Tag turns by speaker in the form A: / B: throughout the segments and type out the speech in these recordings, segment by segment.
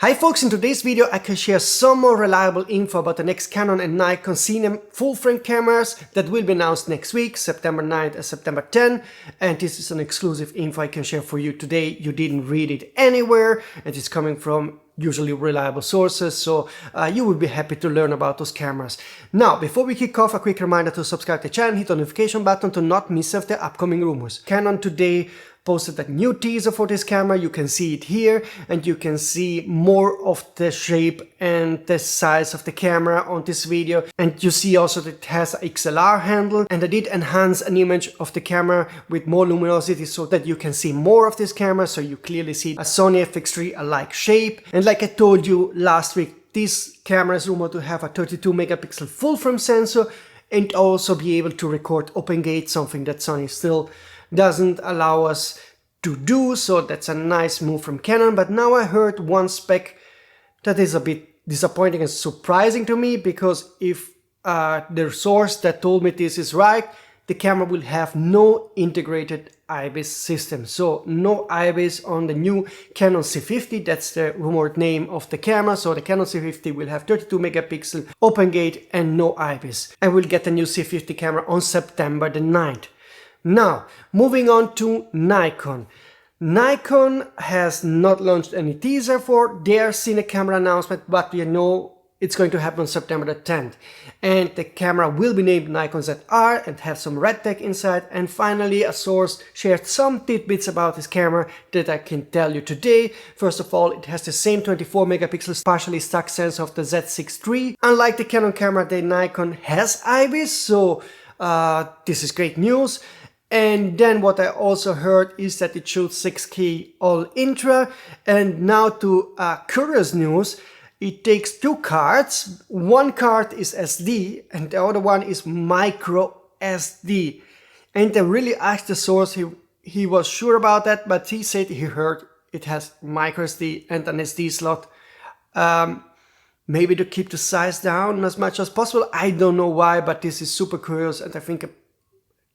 A: Hi folks, in today's video I can share some more reliable info about the next Canon and Nikon Cine full-frame cameras that will be announced next week, September 9th and September 10th, and this is an exclusive info I can share for you today. You didn't read it anywhere and it's coming from usually reliable sources, so you will be happy to learn about those cameras. Now, before we kick off, a quick reminder to subscribe to the channel, hit the notification button to not miss of the upcoming rumors. Canon today posted a new teaser for this camera. You can see it here, and you can see more of the shape and the size of the camera on this video. And you see also that it has a XLR handle, and I did enhance an image of the camera with more luminosity so that you can see more of this camera, so you clearly see a Sony FX3 alike shape. And like I told you last week, this camera is rumored to have a 32 megapixel full frame sensor and also be able to record open gate, something that Sony still doesn't allow us to do, so that's a nice move from Canon. But now I heard one spec that is a bit disappointing and surprising to me, because if the source that told me this is right, the camera will have no integrated IBIS system. So no IBIS on the new Canon C50, that's the rumored name of the camera. So the Canon C50 will have 32 megapixel open gate and no IBIS. I will get the new C50 camera on September the 9th. Now, moving on to Nikon. Nikon has not launched any teaser for their Cine camera announcement, but we know it's going to happen on September the 10th. And the camera will be named Nikon Zr and have some red tag inside. And finally, a source shared some tidbits about this camera that I can tell you today. First of all, it has the same 24 megapixel partially stacked sensor of the Z6 III. Unlike the Canon camera, the Nikon has IBIS, so this is great news. And then what I also heard is that it shoots 6K all intra. And now to curious news, it takes two cards. One card is SD and the other one is micro SD. And I really asked the source, he was sure about that, but he said he heard it has micro SD and an SD slot. Maybe to keep the size down as much as possible. I don't know why, but this is super curious, and I think it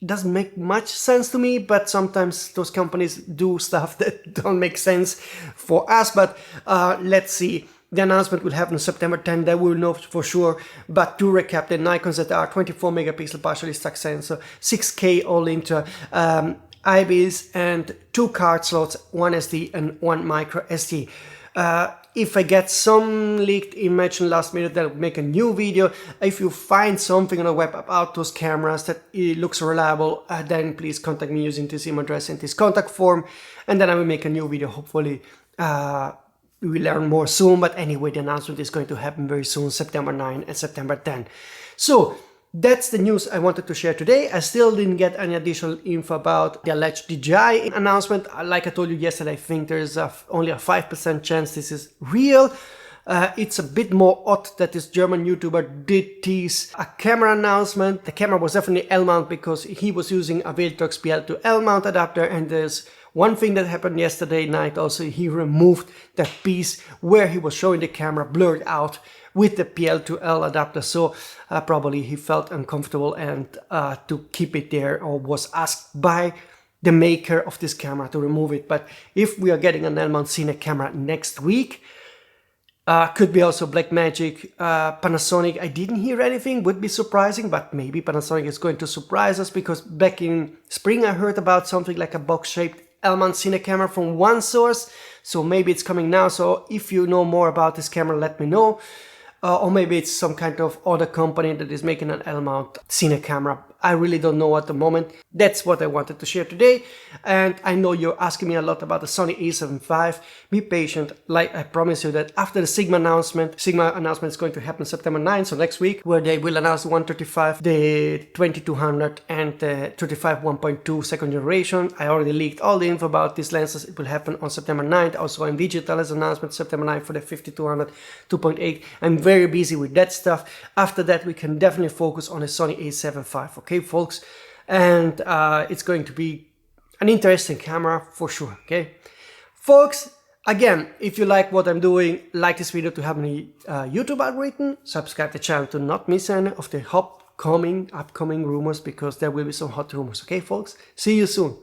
A: doesn't make much sense to me, but sometimes those companies do stuff that don't make sense for us. But let's see. The announcement will happen on September 10th, that we will know for sure. But to recap, the Nikon Zr 24 megapixel partially stacked sensor, 6K all intra, IBIS and two card slots, one SD and one micro SD. If I get some leaked image in last minute, I'll make a new video. If you find something on the web about those cameras that it looks reliable, then please contact me using this email address and this contact form, and then I will make a new video. Hopefully we will learn more soon, but anyway, the announcement is going to happen very soon, September 9 and September 10. So that's the news I wanted to share today. I still didn't get any additional info about the alleged DJI announcement. Like I told you yesterday, I think there's only a 5% chance this is real. It's a bit more odd that this German YouTuber did tease a camera announcement. The camera was definitely L-mount because he was using a Viltrox PL to L-mount adapter, and there's one thing that happened yesterday night also. He removed that piece where he was showing the camera blurred out with the PL to L adapter, so probably he felt uncomfortable and to keep it there, or was asked by the maker of this camera to remove it. But if we are getting an L-mount Cine camera next week, could be also Blackmagic, Panasonic, I didn't hear anything, would be surprising, but maybe Panasonic is going to surprise us, because back in spring I heard about something like a box-shaped L-mount Cine camera from one source, so maybe it's coming now. So if you know more about this camera, let me know. Or maybe it's some kind of other company that is making an L-mount Cine camera. I really don't know at the moment. That's what I wanted to share today. And I know you're asking me a lot about the Sony A7 V. Be patient. Like I promise you that after the Sigma announcement is going to happen September 9th, so next week, where they will announce the 135, the 2200 and the 35 1.2 second generation. I already leaked all the info about these lenses. It will happen on September 9th. Also in digital as announcement September 9th for the 5200 2.8. I'm very busy with that stuff. After that, we can definitely focus on the Sony A7 V. Okay, folks, and it's going to be an interesting camera for sure. Okay, folks, again, if you like what I'm doing, like this video to help me YouTube algorithm, subscribe to the channel to not miss any of the upcoming rumors, because there will be some hot rumors. Okay, folks, see you soon.